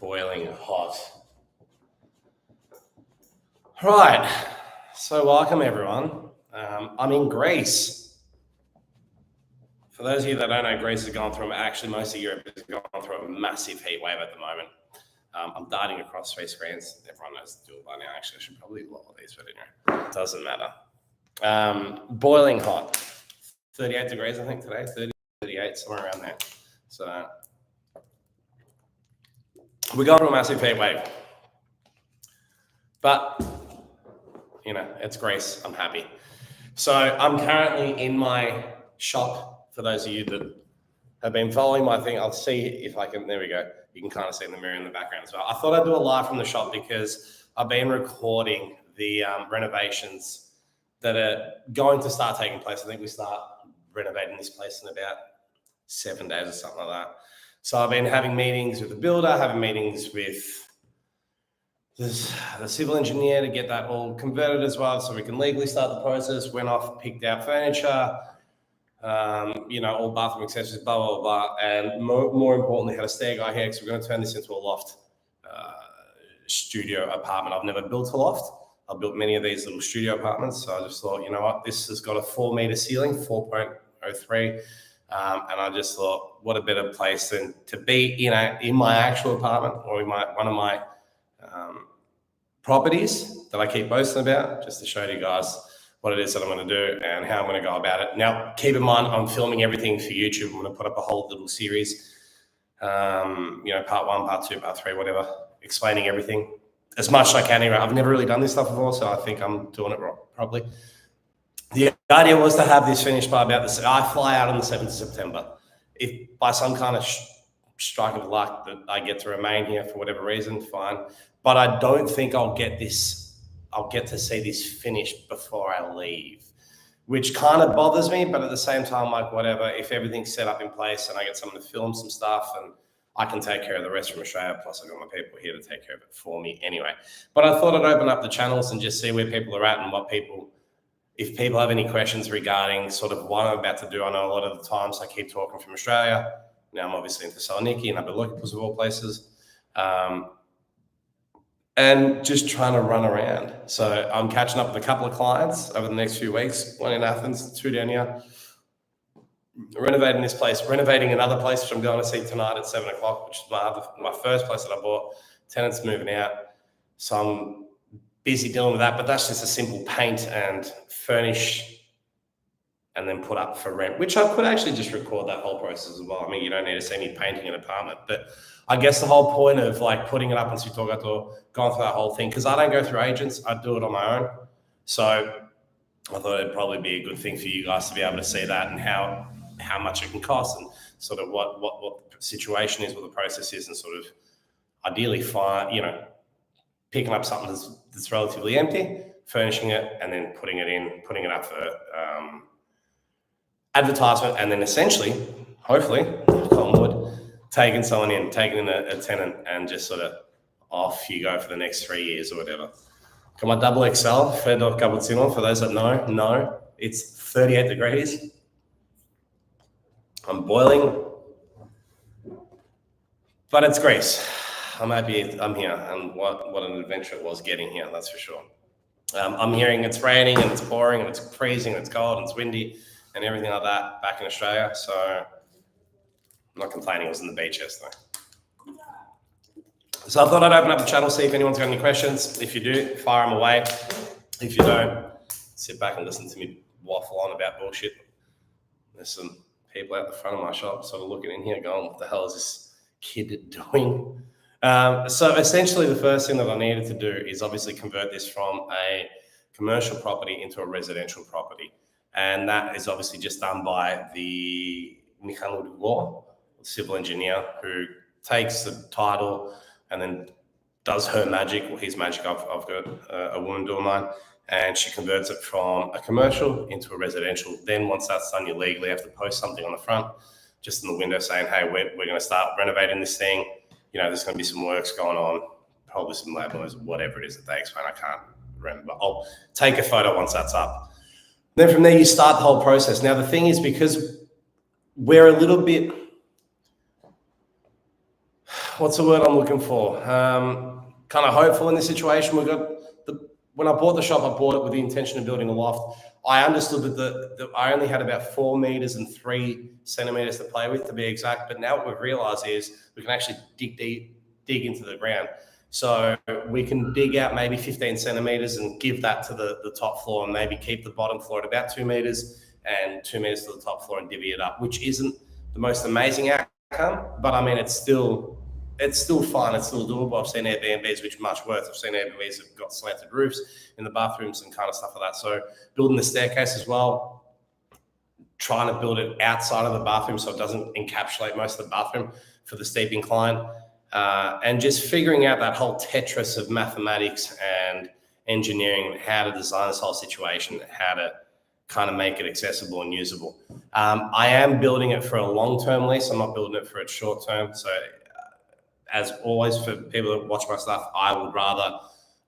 boiling hot. Right, so welcome everyone. I'm in Greece. For those of you that don't know, Greece has gone through, actually most of Europe has gone through a massive heat wave at the moment. I'm darting across 3 screens. Everyone knows to do it by now. Actually, I should probably lower these, but anyway, it doesn't matter. Boiling hot, 38 degrees I think today, 30, 38, somewhere around there. So we're going through a massive heat wave. But, you know, it's Greece, I'm happy. So I'm currently in my shop. For those of you that have been following my thing, I'll see if I can, there we go. You can kind of see in the mirror in the background as well. I thought I'd do a live from the shop because I've been recording the renovations that are going to start taking place. I think we start renovating this place in about 7 days or something like that. So I've been having meetings with the builder, having meetings with the civil engineer to get that all converted as well, so we can legally start the process. Went off, picked out furniture, all bathroom accessories, blah, blah, blah. And more importantly, had a stair guy here because we're going to turn this into a loft studio apartment. I've never built a loft. I've built many of these little studio apartments. So I just thought, you know what, this has got a 4-meter ceiling, 4.03. And I just thought, what a better place than to be in my actual apartment or in one of my properties that I keep boasting about, just to show you guys what it is that I'm going to do and how I'm going to go about it. Now, keep in mind, I'm filming everything for YouTube. I'm going to put up a whole little series, part 1, part 2, part 3, whatever, explaining everything as much as I can. I've never really done this stuff before, so I think I'm doing it properly. The idea was to have this finished by about I fly out on the 7th of September. If by some kind of strike of luck that I get to remain here for whatever reason, fine. But I don't think I'll get to see this finished before I leave, which kind of bothers me. But at the same time, like whatever, if everything's set up in place and I get someone to film some stuff and I can take care of the rest from Australia, plus I've got my people here to take care of it for me anyway. But I thought I'd open up the channels and just see where people are at and if people have any questions regarding sort of what I'm about to do. I know a lot of the times I keep talking from Australia. Now I'm obviously in Thessaloniki and Abeloukos of all places. And just trying to run around. So I'm catching up with a couple of clients over the next few weeks, 1 in Athens, 2 down here. Renovating this place, renovating another place, which I'm going to see tonight at 7 o'clock, which is my first place that I bought. Tenants moving out. So I'm busy dealing with that, but that's just a simple paint and furnish and then put up for rent, which I could actually just record that whole process as well. I mean, you don't need to see me painting an apartment, but I guess the whole point of like putting it up on Sitogato, going through that whole thing, because I don't go through agents, I do it on my own. So I thought it'd probably be a good thing for you guys to be able to see that and how much it can cost and sort of what the situation is, what the process is, and sort of ideally picking up something that's relatively empty, furnishing it, and then putting it up for advertisement, and then essentially, hopefully, taking someone in, taking in a tenant, and just sort of off you go for the next 3 years or whatever. Got my double XL, Freddo Cappuccino, for those that know, it's 38 degrees. I'm boiling, but it's Greece. I'm happy I'm here, and what an adventure it was getting here, that's for sure. I'm hearing it's raining and it's pouring and it's freezing and it's cold and it's windy and everything like that back in Australia. So I'm not complaining. I was on the beach yesterday. So I thought I'd open up the channel, see if anyone's got any questions. If you do, fire them away. If you don't, sit back and listen to me waffle on about bullshit. There's some people out the front of my shop sort of looking in here going, what the hell is this kid doing? So essentially the first thing that I needed to do is obviously convert this from a commercial property into a residential property. And that is obviously just done by the civil engineer, who takes the title and then does her magic, or his magic. I've got a woman doing mine, and she converts it from a commercial into a residential. Then once that's done, you legally have to post something on the front, just in the window saying, hey, we're going to start renovating this thing. There's going to be some works going on, probably some lab noise, whatever it is that they explain. I can't remember. I'll take a photo once that's up. Then from there, you start the whole process. Now, the thing is, because we're a little bit, what's the word I'm looking for? Kind of hopeful in this situation. When I bought the shop, I bought it with the intention of building a loft. I understood that I only had about 4 meters and 3 centimeters to play with, to be exact. But now what we've realized is we can actually dig into the ground. So we can dig out maybe 15 centimeters and give that to the top floor, and maybe keep the bottom floor at about 2 meters and 2 meters to the top floor and divvy it up, which isn't the most amazing outcome, but I mean, it's still fine. It's still doable. I've seen Airbnbs which are much worse. I've seen Airbnbs that have got slanted roofs in the bathrooms and kind of stuff like that. So building the staircase as well, trying to build it outside of the bathroom so it doesn't encapsulate most of the bathroom for the steep incline, and just figuring out that whole Tetris of mathematics and engineering, how to design this whole situation, how to kind of make it accessible and usable. I am building it for a long-term lease. I'm not building it for a short-term. So as always, for people that watch my stuff, I would rather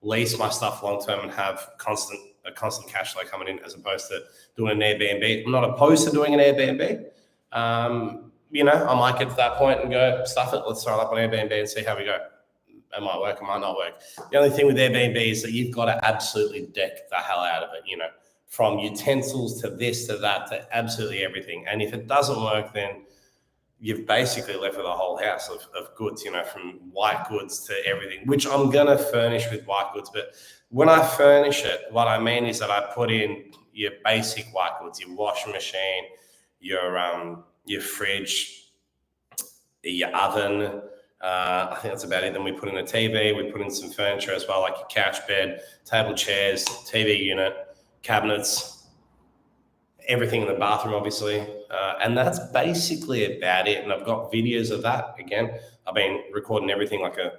lease my stuff long-term and have a constant cash flow coming in, as opposed to doing an Airbnb. I'm not opposed to doing an Airbnb. I might get to that point and go, stuff it, let's throw it up on Airbnb and see how we go. It might work, it might not work. The only thing with Airbnb is that you've got to absolutely deck the hell out of it, from utensils to this to that to absolutely everything. And if it doesn't work, then you've basically left with a whole house of goods, from white goods to everything, which I'm going to furnish with white goods. But when I furnish it, what I mean is that I put in your basic white goods, your washing machine, your fridge, your oven. I think that's about it. Then we put in a TV, we put in some furniture as well, like your couch, bed, table, chairs, TV unit, cabinets, everything in the bathroom, obviously. And that's basically about it. And I've got videos of that. Again, I've been recording everything like a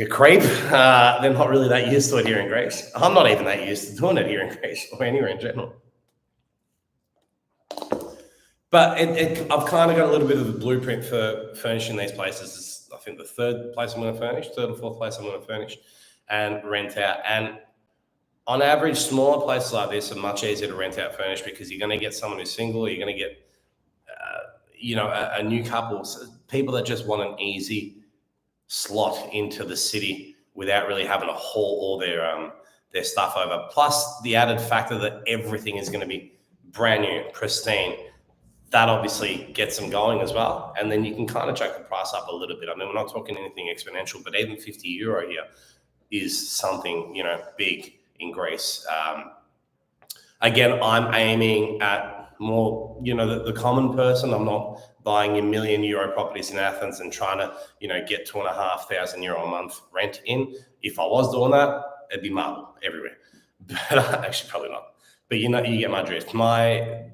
creep. They're not really that used to it here in Greece. I'm not even that used to doing it here in Greece or anywhere in general. But I've kind of got a little bit of a blueprint for furnishing these places. This is, I think, the third place I'm going to furnish, third or fourth place I'm going to furnish and rent out. And on average, smaller places like this are much easier to rent out furnished, because you're going to get someone who's single, you're going to get, a new couple, people that just want an easy slot into the city without really having to haul all their stuff over. Plus the added factor that everything is going to be brand new, pristine. That obviously gets them going as well. And then you can kind of jack the price up a little bit. I mean, we're not talking anything exponential, but even €50 here is something, big in Greece. Again, I'm aiming at more, the common person. I'm not buying €1 million properties in Athens and trying to, get €2,500 a month rent in. If I was doing that, it'd be marble everywhere. But actually, probably not. But you get my drift.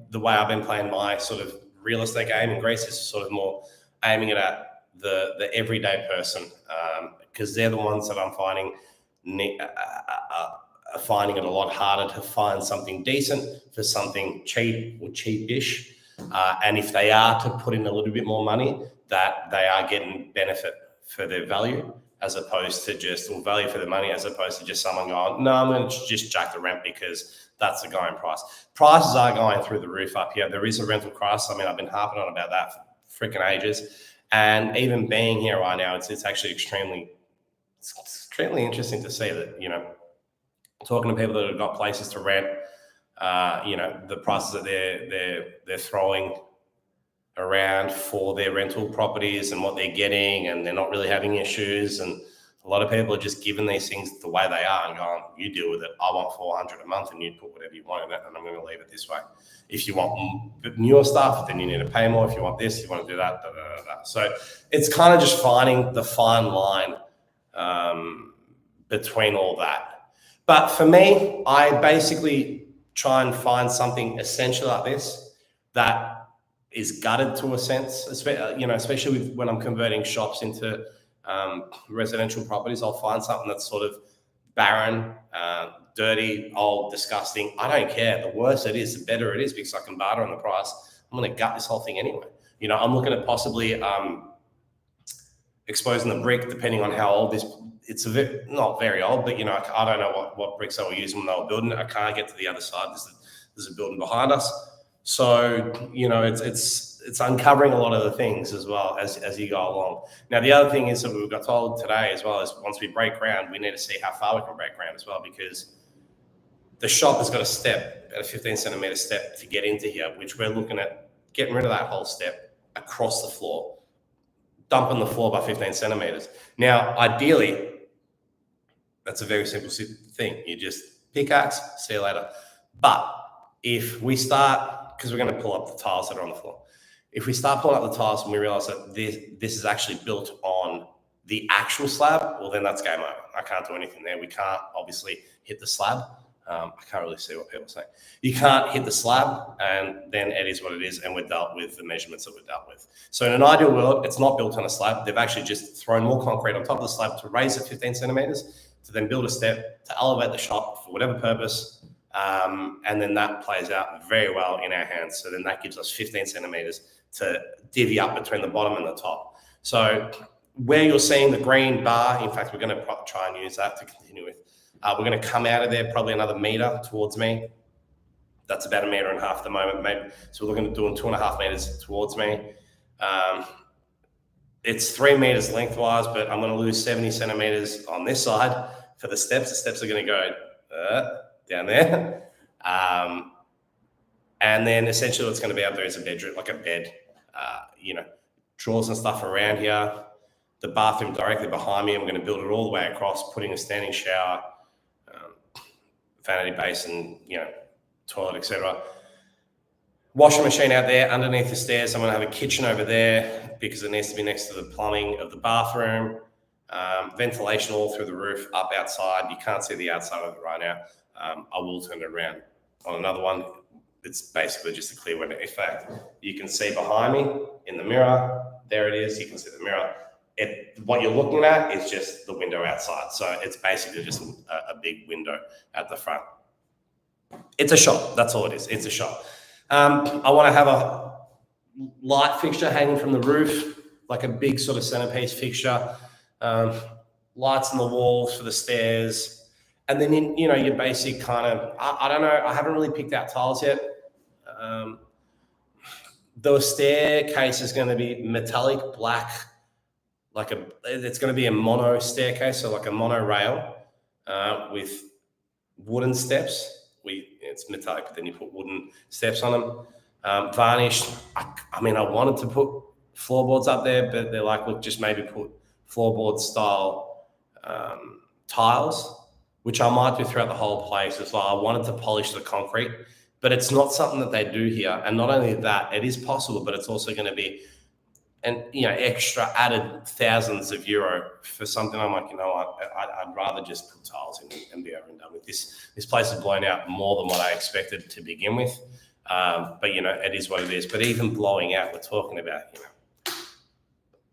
The way I've been playing my sort of real estate game in Greece is sort of more aiming it at the everyday person, because they're the ones that I'm finding finding it a lot harder to find something decent for something cheap or cheapish. And if they are to put in a little bit more money, that they are getting benefit for their value, as opposed to value for the money, as opposed to just someone going, no, I'm going to just jack the rent because that's the going price. Prices are going through the roof up here. There is a rental crisis. I mean, I've been harping on about that for freaking ages. And even being here right now, it's actually extremely interesting to see that, talking to people that have got places to rent, the prices that they're throwing around for their rental properties and what they're getting, and they're not really having issues. And a lot of people are just giving these things the way they are and going, you deal with it. I want 400 a month and you put whatever you want in it, and I'm going to leave it this way. If you want newer stuff, then you need to pay more. If you want this, you want to do that. So it's kind of just finding the fine line between all that. But for me, I basically try and find something essential like this that is gutted to a sense, especially when I'm converting shops into residential properties. I'll find something that's sort of barren, dirty, old, disgusting. I don't care. The worse it is, the better it is, because I can barter on the price. I'm going to gut this whole thing anyway. I'm looking at possibly exposing the brick, depending on how old this. It's not very old, but I don't know what bricks they were using when they were building it. I can't get to the other side. There's a building behind us, So, it's uncovering a lot of the things as well as you go along. Now, the other thing is that we got told today as well is once we break ground, we need to see how far we can break ground as well, because the shop has got a step, about a 15 centimeter step to get into here, which we're looking at getting rid of that whole step across the floor, dumping the floor by 15 centimeters. Now, ideally, that's a very simple thing. You just pickaxe, see you later. But if we start, because we're going to pull up the tiles that are on the floor, if we start pulling up the tiles and we realize that this is actually built on the actual slab, well, then that's game over. I can't do anything there. We can't obviously hit the slab. I can't really see what people are saying. You can't hit the slab, and then it is what it is, and we're dealt with the measurements that we're dealt with. So in an ideal world, it's not built on a slab. They've actually just thrown more concrete on top of the slab to raise it 15 centimeters, to then build a step, to elevate the shop for whatever purpose, and then that plays out very well in our hands. So then that gives us 15 centimeters to divvy up between the bottom and the top. So where you're seeing the green bar, in fact, we're going to try and use that to continue with. We're going to come out of there probably another meter towards me. That's about 1.5 meters at the moment, maybe. So we're looking at doing 2.5 meters towards me. It's 3 meters lengthwise, but I'm going to lose 70 centimeters on this side for the steps. The steps are going to go down there. And then essentially what's going to be up there is a bedroom, like a bed, drawers and stuff around here. The bathroom directly behind me, I'm going to build it all the way across, putting a standing shower, vanity basin, toilet, etc. Washing machine out there underneath the stairs. I'm going to have a kitchen over there because it needs to be next to the plumbing of the bathroom. Ventilation all through the roof, up outside. You can't see the outside of it right now. I will turn it around on another one. It's basically just a clear window. In fact, you can see behind me in the mirror. There it is. You can see the mirror. What you're looking at is just the window outside. So it's basically just a big window at the front. It's a shop. That's all it is. It's a shop. I want to have a light fixture hanging from the roof, like a big sort of centerpiece fixture. Lights on the walls for the stairs. And then, your basic kind of, I don't know, I haven't really picked out tiles yet. The staircase is going to be metallic black, it's going to be a mono staircase, so like a mono rail with wooden steps. It's metallic, but then you put wooden steps on them. Varnished. I wanted to put floorboards up there, but they're like, look, just maybe put floorboard style tiles, which I might do throughout the whole place as well. I wanted to polish the concrete, but it's not something that they do here. And not only that, it is possible, but it's also going to be extra added thousands of euro for something. I'm like, I'd rather just put tiles in and be over and done with this. This place is blown out more than what I expected to begin with. But it is what it is. But even blowing out, we're talking about,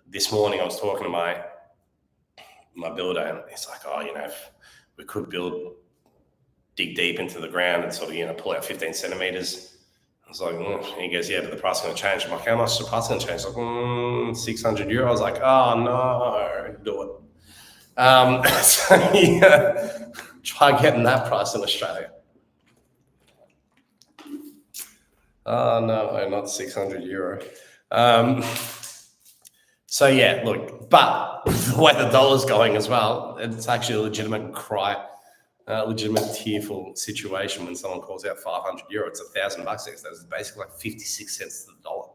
this morning I was talking to my builder, and he's like, if we could dig deep into the ground and sort of, pull out 15 centimeters. I was like, he goes, yeah, but the price is going to change. I'm like, how much is the price going to change? Like, 600 euro. I was like, oh, no, do it. So, yeah, try getting that price in Australia. Oh, no, not 600 euro. So, yeah, look, but the way the dollar's going as well, it's actually a legitimate tearful situation when someone calls out 500 euro. It's $1,000 bucks. That's basically like 56 cents to the dollar.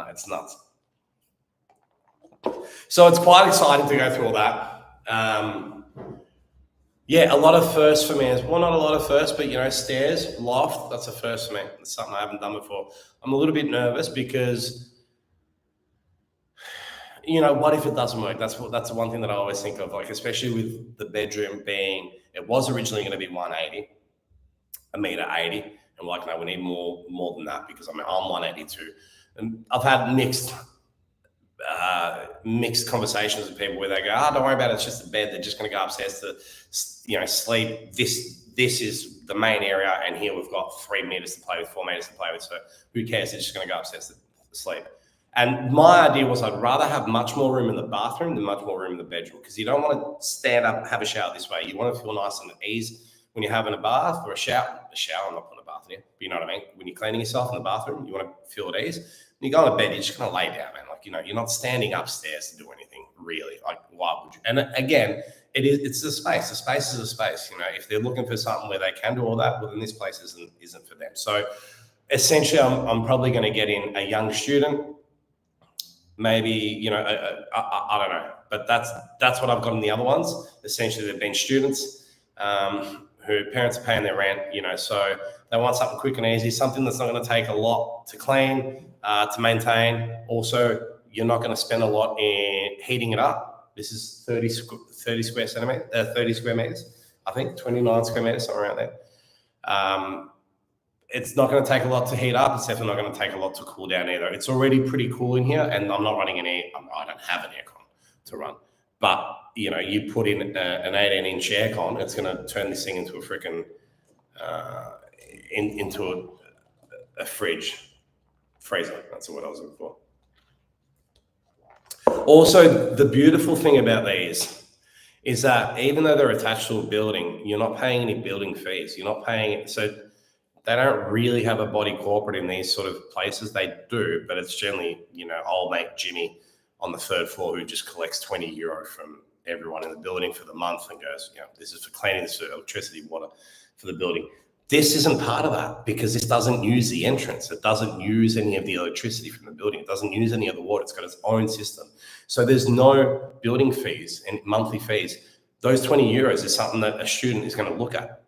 It's nuts. So it's quite exciting to go through all that. A lot of firsts for me. Well, not a lot of firsts, but stairs, loft, that's a first for me. It's something I haven't done before. I'm a little bit nervous because what if it doesn't work? That's the one thing that I always think of, like, especially with the bedroom being, it was originally going to be 180, 1.80 meters. And like, no, we need more than that because I'm 182. And I've had mixed conversations with people where they go, don't worry about it. It's just a bed. They're just going to go upstairs to, sleep. This is the main area. And here we've got 3 meters to play with, 4 meters to play with. So who cares? They're just going to go upstairs to sleep. And my idea was I'd rather have much more room in the bathroom than much more room in the bedroom, because you don't want to stand up and have a shower this way. You want to feel nice and at ease when you're having a bath or a shower, I'm not putting a bath in here, but you know what I mean? When you're cleaning yourself in the bathroom, you want to feel at ease. When you go to bed, you're just going to lay down, man. Like, you're not standing upstairs to do anything, really. Like, why would you? And again, it's the space. The space is a space. If they're looking for something where they can do all that, well, then this place isn't for them. So essentially, I'm probably going to get in a young student, maybe, I don't know, but that's what I've got in the other ones. Essentially, they've been students who parents are paying their rent, so they want something quick and easy, something that's not going to take a lot to clean, to maintain. Also, you're not going to spend a lot in heating it up. This is 30 square meters, I think, 29 square meters, somewhere around there. It's not going to take a lot to heat up. It's definitely not going to take a lot to cool down either. It's already pretty cool in here, and I'm not running I don't have an aircon to run. But, you put in an 18-inch aircon, it's going to turn this thing into a freaking, into a freezer. That's what I was looking for. Also, the beautiful thing about these is that even though they're attached to a building, you're not paying any building fees. You're not paying it. So they don't really have a body corporate in these sort of places. They do, but it's generally, old mate Jimmy on the third floor who just collects €20 from everyone in the building for the month and goes, this is for cleaning, this is for electricity, water for the building. This isn't part of that because this doesn't use the entrance. It doesn't use any of the electricity from the building. It doesn't use any of the water. It's got its own system. So there's no building fees and monthly fees. Those €20 is something that a student is going to look at,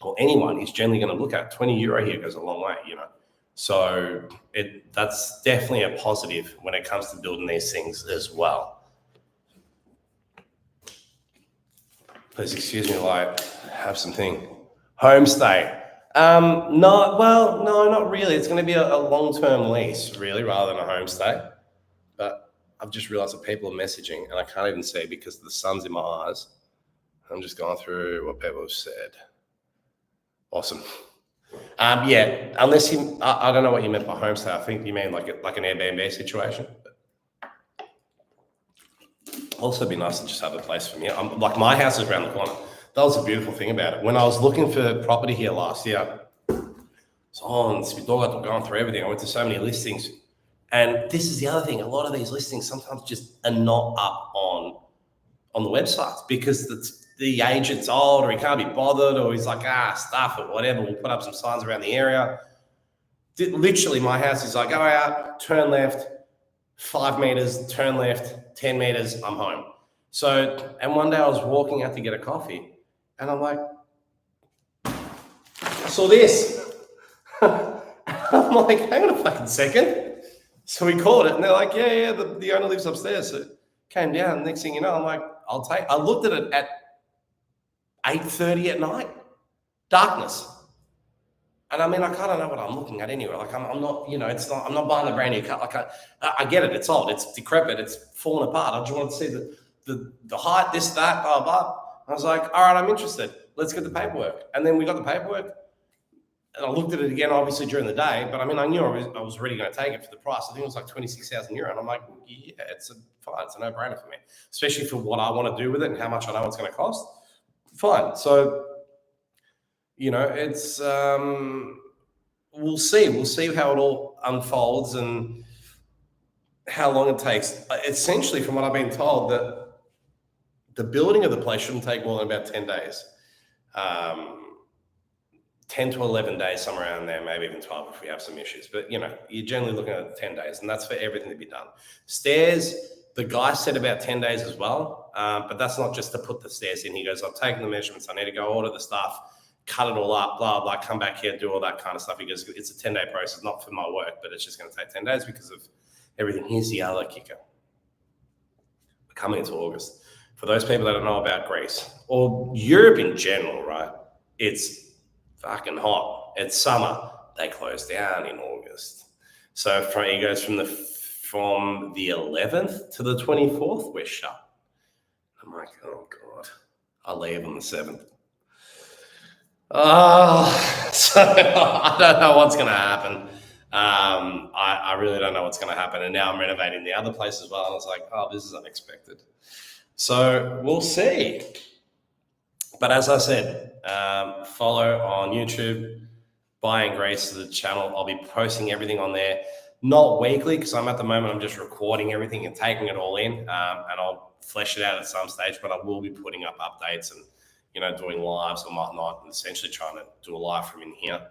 or anyone is generally going to look at. €20 here goes a long way, So that's definitely a positive when it comes to building these things as well. Please excuse me while I have something. Homestay. No, not really. It's going to be a long-term lease, really, rather than a homestay. But I've just realized that people are messaging, and I can't even see because the sun's in my eyes. I'm just going through what people have said. Awesome. Yeah, unless I don't know what you meant by homestay. I think you mean like an Airbnb situation. Also, be nice to just have a place from here. Like my house is around the corner. That was a beautiful thing about it. When I was looking for property here last year, going through everything. I went to so many listings, and this is the other thing. A lot of these listings sometimes just are not up on the websites because the agent's old, or he can't be bothered, or he's like, stuff it, whatever. We'll put up some signs around the area. Literally, my house is like, go out, turn left, 5 meters, turn left, 10 meters, I'm home. So, and one day I was walking out to get a coffee, and I'm like, I saw this. I'm like, hang on a fucking second. So we called it, and they're like, yeah, the owner lives upstairs. So came down. Next thing you know, I'm like, I looked at it at 8:30 at night, darkness. And I mean, I kind of know what I'm looking at anyway. Like I'm not, I'm not buying a brand new car. Like I get it. It's old. It's decrepit. It's falling apart. I just wanted to see the height, this, that, blah, blah. I was like, all right, I'm interested. Let's get the paperwork. And then we got the paperwork. And I looked at it again, obviously, during the day. But I mean, I knew I was really going to take it for the price. I think it was like €26,000. And I'm like, yeah, it's fine. It's a no-brainer for me, especially for what I want to do with it and how much I know it's going to cost. Fine. So, it's we'll see. We'll see how it all unfolds and how long it takes. Essentially, from what I've been told, that the building of the place shouldn't take more than about 10 days. 10 to 11 days, somewhere around there, maybe even 12 if we have some issues. But, you're generally looking at 10 days, and that's for everything to be done. Stairs, the guy said about 10 days as well, but that's not just to put the stairs in. He goes, I've taken the measurements. I need to go order the stuff, cut it all up, blah, blah, come back here, do all that kind of stuff. He goes, it's a 10-day process, not for my work, but it's just going to take 10 days because of everything. Here's the other kicker. We're coming into August. For those people that don't know about Greece, or Europe in general, right, it's fucking hot. It's summer. They close down in August. So he goes from the 11th to the 24th, we're shut. I'm like, oh God. I'll leave on the 7th. So I don't know what's going to happen. I really don't know what's going to happen. And now I'm renovating the other place as well. And I was like, oh, this is unexpected. So we'll see. But as I said, follow on YouTube, Buying Grace to the channel. I'll be posting everything on there, not weekly, because I'm at the moment, I'm just recording everything and taking it all in, and I'll flesh it out at some stage, but I will be putting up updates and, doing lives and whatnot, and essentially trying to do a live from in here.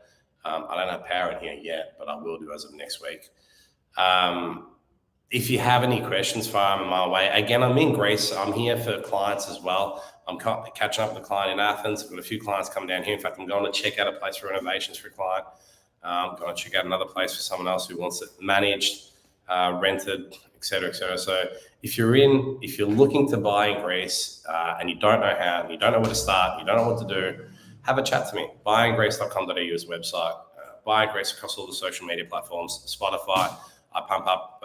I don't have power in here yet, but I will do as of next week. If you have any questions, fire them my way. Again, I'm in Greece. I'm here for clients as well. I'm catching up with a client in Athens. I've got a few clients coming down here. In fact, I'm going to check out a place for renovations for a client. I'm going to check out another place for someone else who wants it managed, rented, etc., etc. So if you're looking to buy in Greece and you don't know how, and you don't know where to start, you don't know what to do, have a chat to me. Buyinggrace.com.au is the website. Buying Grace across all the social media platforms, Spotify. I pump up,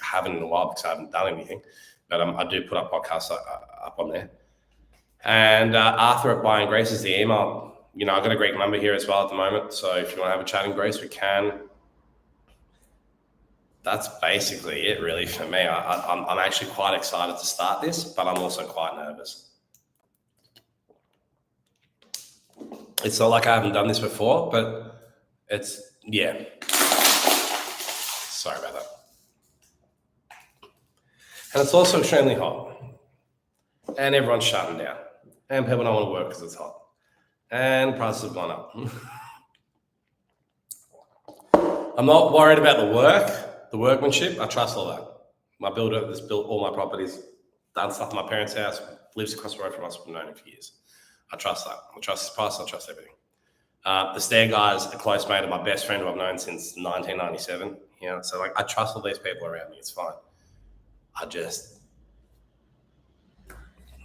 haven't in a while because I haven't done anything, but I do put up podcasts up on there. And Arthur at Buying Grace is the email. I've got a Greek number here as well at the moment. So if you want to have a chat in Greece, we can. That's basically it really for me. I'm actually quite excited to start this, but I'm also quite nervous. It's not like I haven't done this before, but yeah. Sorry about that. And it's also extremely hot. And everyone's shutting down. And people don't want to work because it's hot. And prices have gone up. I'm not worried about the workmanship. I trust all that. My builder has built all my properties, done stuff at my parents' house, lives across the road from us. We've known him for years. I trust that. I trust his price. I trust everything. The stair guy's a close mate of my best friend who I've known since 1997. So I trust all these people around me. It's fine.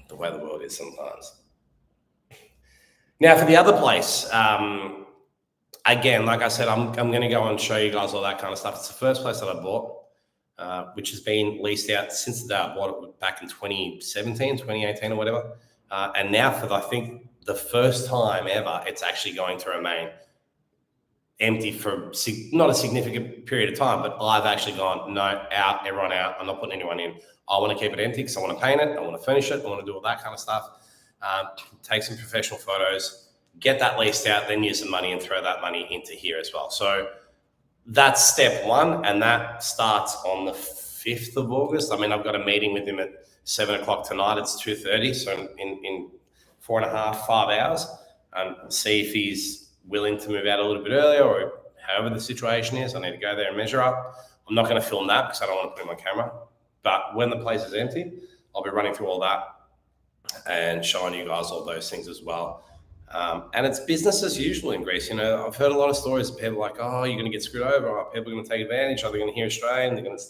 The way the world is sometimes. Now for the other place, again, like I said, I'm going to go and show you guys all that kind of stuff. It's the first place that I bought, which has been leased out since the day I bought it back in 2017, 2018 or whatever. And now I think the first time ever, it's actually going to remain empty for not a significant period of time, but I've actually gone, no, out, everyone out. I'm not putting anyone in. I want to keep it empty because I want to paint it. I want to finish it. I want to do all that kind of stuff. Take some professional photos, get that leased out, then use some money and throw that money into here as well. So that's step one. And that starts on the 5th of August. I mean, I've got a meeting with him at 7 o'clock tonight. It's 2:30. So in 4.5, 5 hours, see if he's willing to move out a little bit earlier or however the situation is. I need to go there and measure up. I'm not going to film that because I don't want to put it on camera. But when the place is empty, I'll be running through all that and showing you guys all those things as well. And it's business as usual in Greece. I've heard a lot of stories of people like, oh, you're going to get screwed over. Or people are going to take advantage. Are they going to hear Australian? They're going to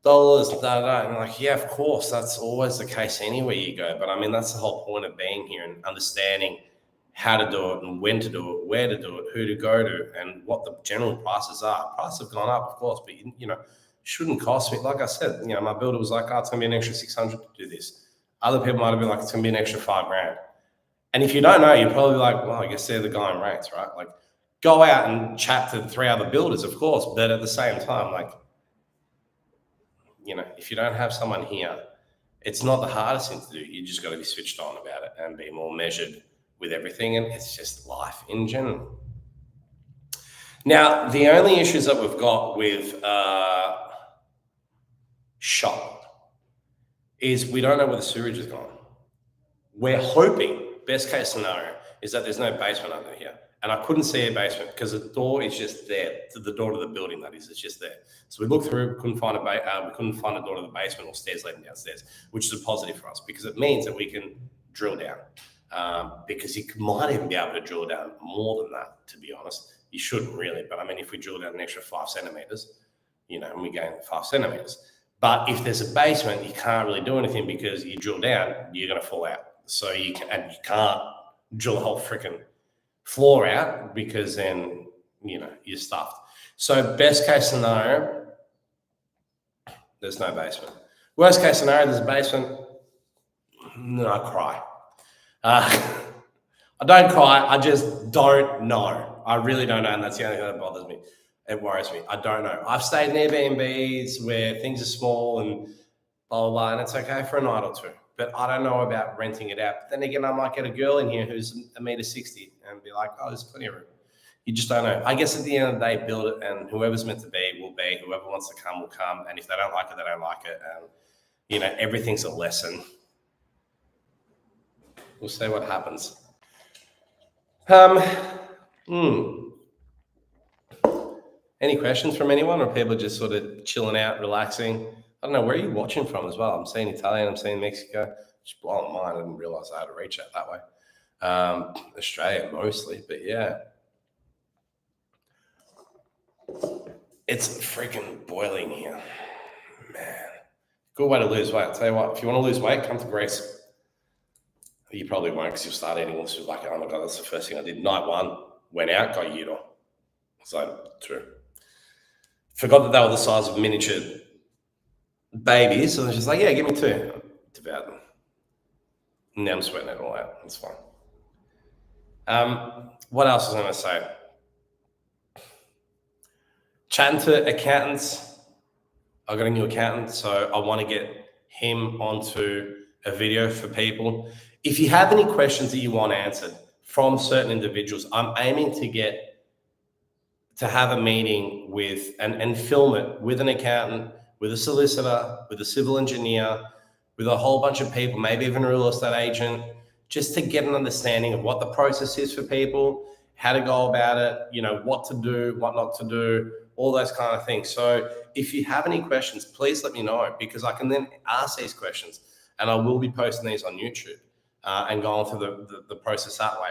dollars, da, da, da. And I'm like, yeah, of course. That's always the case anywhere you go. But I mean, that's the whole point of being here and understanding how to do it and when to do it, where to do it, who to go to, and what the general prices are. Prices have gone up, of course, but shouldn't cost me. Like I said, my builder was like, oh, it's going to be an extra 600 to do this. Other people might have been like, it's going to be an extra $5,000. And if you don't know, you're probably like, well, I guess they're the going rates, right? Like, go out and chat to 3 other builders, of course, but at the same time, like, if you don't have someone here, it's not the hardest thing to do. You just got to be switched on about it and be more measured with everything, and it's just life in general. Now, the only issues that we've got with shop is we don't know where the sewage is gone. We're hoping, best case scenario, is that there's no basement under here. And I couldn't see a basement because the door is just there, the door to the building, that is, it's just there. So we looked through, we couldn't find a door to the basement or stairs leading downstairs, which is a positive for us because it means that we can drill down. Because you might even be able to drill down more than that, to be honest. You shouldn't really, but I mean, if we drill down an extra 5 centimeters, and we gain 5 centimeters. But if there's a basement, you can't really do anything because you drill down, you're going to fall out. So you can't drill a whole freaking floor out because then, you're stuffed. So best case scenario, there's no basement. Worst case scenario, there's a basement. No, I cry. I don't cry. I just don't know. I really don't know. And that's the only thing that bothers me. It worries me. I don't know. I've stayed in Airbnbs where things are small and blah, blah, blah, and it's okay for a night or two. but I don't know about renting it out. But then again, I might get a girl in here who's $1.60 and be like, oh, there's plenty of room. You just don't know. I guess at the end of the day, build it, and whoever's meant to be will be. Whoever wants to come will come, and if they don't like it, they don't like it. And everything's a lesson. We'll see what happens. Any questions from anyone, or people just sort of chilling out, relaxing? I don't know, where are you watching from as well? I'm seeing Italian, I'm seeing Mexico. Just blowing my mind. I didn't realize I had to reach out that way. Australia mostly, but yeah. It's freaking boiling here. Man. Good way to lose weight. I'll tell you what, if you want to lose weight, come to Greece. You probably won't, because you'll start eating this. You're like, oh my God, that's the first thing I did. Night one, went out, got yeeted on. So, true. Forgot that they were the size of miniature babies. So I was just like, yeah, give me two. Devout them. Now I'm sweating it all out. That's fine. What else was I going to say? Chatting to accountants. I got a new accountant, so I want to get him onto a video for people. If you have any questions that you want answered from certain individuals, I'm aiming to have a meeting with and film it with an accountant, with a solicitor, with a civil engineer, with a whole bunch of people, maybe even a real estate agent, just to get an understanding of what the process is for people, how to go about it, what to do, what not to do, all those kind of things. So if you have any questions, please let me know, because I can then ask these questions, and I will be posting these on YouTube and going through the process that way.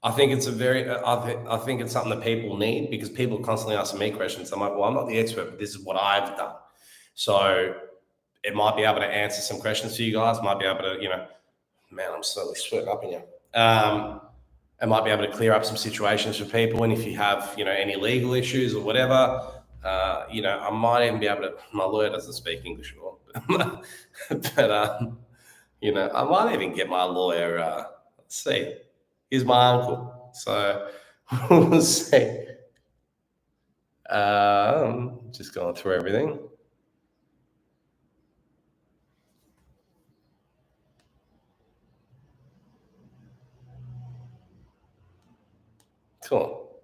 I think it's I think it's something that people need, because people constantly asking me questions. I'm like, well, I'm not the expert, but this is what I've done. So it might be able to answer some questions for you guys. Might be able to, man, I'm slowly sweating up in here. It might be able to clear up some situations for people. And if you have, any legal issues or whatever, I might even be able to, my lawyer doesn't speak English at all, but, I might even get my lawyer, let's see, he's my uncle. So we'll see. Just going through everything. Cool.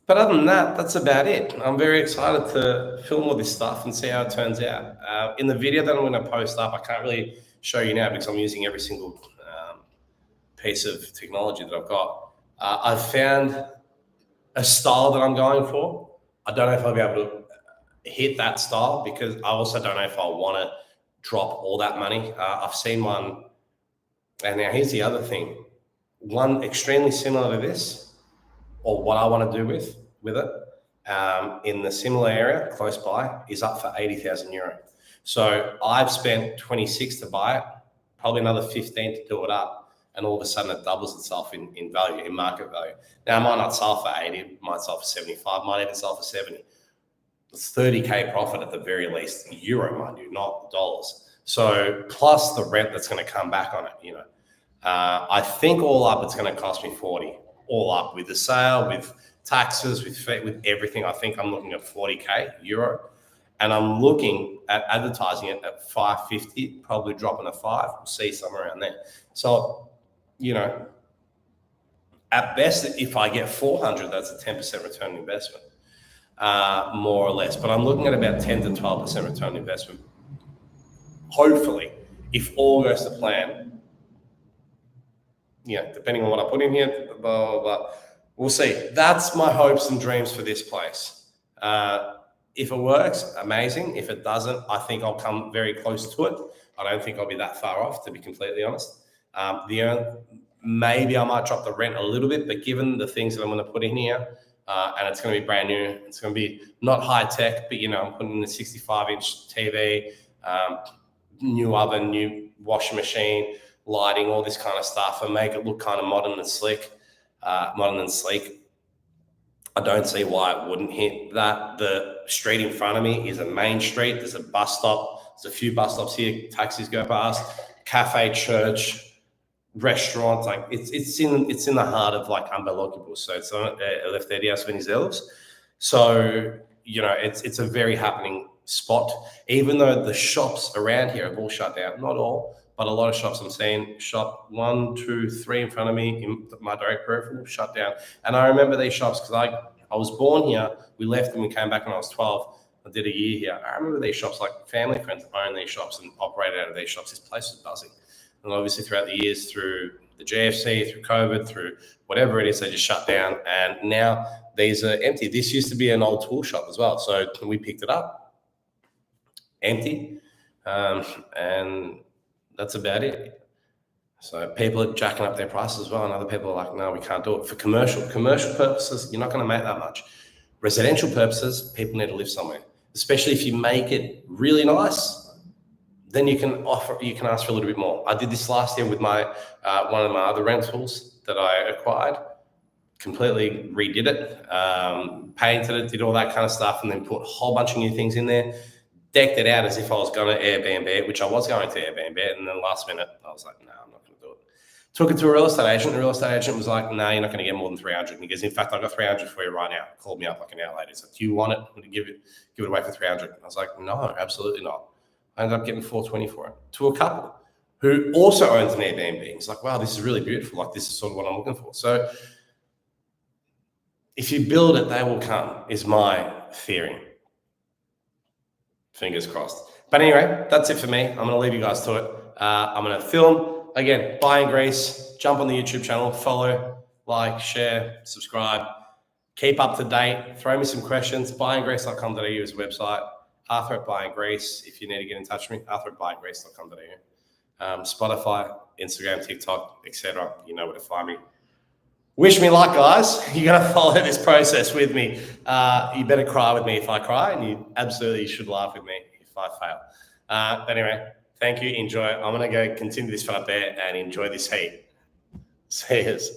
But other than that, that's about it. I'm very excited to film all this stuff and see how it turns out. In the video that I'm going to post up, I can't really show you now because I'm using every single piece of technology that I've got. I've found a style that I'm going for. I don't know if I'll be able to hit that style, because I also don't know if I want to drop all that money. I've seen one, and now here's the other thing. One extremely similar to this, or what I want to do with it, in the similar area close by, is up for 80,000 euro. So I've spent 26 to buy it, probably another 15 to do it up, and all of a sudden it doubles itself in value, in market value. Now, it might not sell for 80, it might sell for 75, might even sell for 70. It's 30K profit at the very least, euro, mind you, not dollars. So plus the rent that's going to come back on it, I think all up it's going to cost me 40, all up, with the sale, with taxes, with everything. I think I'm looking at 40K euro, and I'm looking at advertising it at 550, probably dropping to 5. We'll see somewhere around there. So, at best, if I get 400, that's a 10% return on investment, more or less. But I'm looking at about 10 to 12% return on investment. Hopefully, if all goes to plan, depending on what I put in here, blah, blah, blah. We'll see. That's my hopes and dreams for this place. If it works, amazing. If it doesn't, I think I'll come very close to it. I don't think I'll be that far off, to be completely honest. Maybe I might drop the rent a little bit, but given the things that I'm going to put in here, and it's going to be brand new, it's going to be not high tech, but I'm putting in a 65-inch TV, new oven, new washing machine, lighting, all this kind of stuff, and make it look kind of modern and sleek. I don't see why it wouldn't hit that. The street in front of me is a main street. There's a bus stop. There's a few bus stops here. Taxis go past. Cafe, church, restaurant. Like it's in the heart of like unbelievable. So it's on Eleftherios Venizelos. So it's a very happening spot, even though the shops around here have all shut down. Not all, but a lot of shops I'm seeing, shop 1, 2, 3 in front of me in my direct peripheral shut down. And I remember these shops because I was born here. We left and we came back when I was 12. I did a year here. I remember these shops, like family friends own these shops and operated out of these shops. This place was buzzing. And obviously throughout the years, through the GFC, through COVID, through whatever it is, they just shut down. And now these are empty. This used to be an old tool shop as well. So we picked it up, empty. And that's about it. So people are jacking up their prices as well. And other people are like, no, we can't do it. For commercial purposes, you're not going to make that much. Residential purposes, people need to live somewhere, especially if you make it really nice. Then you can ask for a little bit more. I did this last year with my one of my other rentals that I acquired. Completely redid it, painted it, did all that kind of stuff, and then put a whole bunch of new things in there. Decked it out as if I was going to Airbnb it, which I was going to Airbnb it, and then last minute I was like, no, I'm not going to do it. Took it to a real estate agent. The real estate agent was like, no, you're not going to get more than 300. And he goes, in fact, I've got 300 for you right now. Called me up like an hour later. He's like, do you want it? I'm going to give it away for 300. I was like, no, absolutely not. I ended up getting 420 for it to a couple who also owns an Airbnb. He's like, wow, this is really beautiful. Like, this is sort of what I'm looking for. So if you build it, they will come, is my theory. Fingers crossed. But anyway, that's it for me. I'm going to leave you guys to it. I'm going to film. Again, Buying Greece. Jump on the YouTube channel. Follow, like, share, subscribe. Keep up to date. Throw me some questions. Buyinggreece.com.au is the website. Arthur at Buying Greece. If you need to get in touch with me, Arthur at buyinggreece.com.au. Spotify, Instagram, TikTok, etc. You know where to find me. Wish me luck, guys. You're going to follow this process with me. You better cry with me if I cry, and you absolutely should laugh with me if I fail. Anyway, thank you. Enjoy. I'm going to go continue this fun up there and enjoy this heat. See yous.